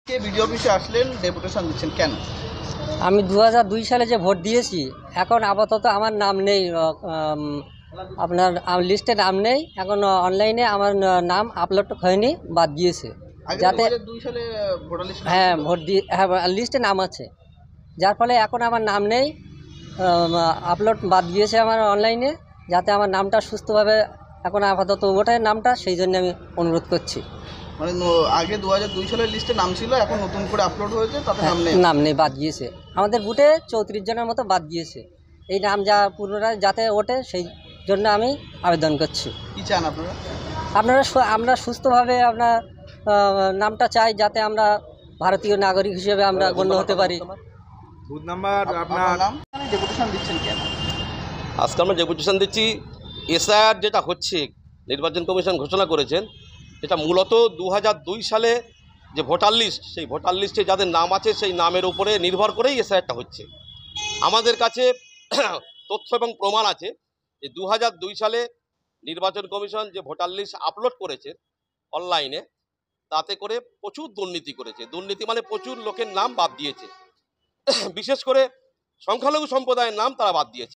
কে BDO অফিসে আসলেন, deputation দিচ্ছেন কেন? আমি 2002 সালে যে ভোট দিয়েছি, এখন আপাতত আমার নাম নেই। আপনার লিস্টে নাম নেই এখন। অনলাইনে আমার নাম আপলোড হয়নি, বাদ দিয়েছে। আগে যাতে 2002 সালে ভোটার লিস্টে হ্যাঁ ভোট দিয়ে হ্যাঁ লিস্টে নাম আছে, যার ফলে এখন আমার নাম নেই, আপলোড বাদ দিয়েছে আমার অনলাইনে। যাতে আমার নামটা সুস্থভাবে এখন আপাতত ওটার নামটা, সেই জন্য আমি অনুরোধ করছি। মানে আগে 2002 সালের লিস্টে নাম ছিল, এখন নতুন করে আপলোড হয়েছে, তাতে নাম নেই। নাম নেই, বাদ গিয়েছে। আমাদের বুথে 34 জনের মতো বাদ গিয়েছে। এই নাম যা পুনরায় যাতে ওঠে, সেই জন্য আমি আবেদন করছি। কি চান আপনারা? আমরা সুস্থভাবে আপনার নামটা চাই, যাতে আমরা ভারতীয় নাগরিক হিসেবে আমরা গণ্য হতে পারি। বুথ নাম্বার আপনার নাম ডেপুটেশন দিচ্ছেন কেন? আজকে আমরা ডেপুটেশন দিচ্ছি, এসআইআর যেটা হচ্ছে নির্বাচন কমিশন ঘোষণা করেছেন, এটা মূলত 2002 সালে যে ভোটার লিস্ট, সেই ভোটার লিস্টে যাদের নাম আছে সেই নামের উপরে নির্ভর করেই এসআইআরটা হচ্ছে। আমাদের কাছে তথ্য এবং প্রমাণ আছে যে 2002 সালে নির্বাচন কমিশন যে ভোটার লিস্ট আপলোড করেছে অনলাইনে, তাতে করে প্রচুর দুর্নীতি করেছে। দুর্নীতি মানে প্রচুর লোকের নাম বাদ দিয়েছে, বিশেষ করে সংখ্যালঘু সম্প্রদায়ের নাম তারা বাদ দিয়েছে।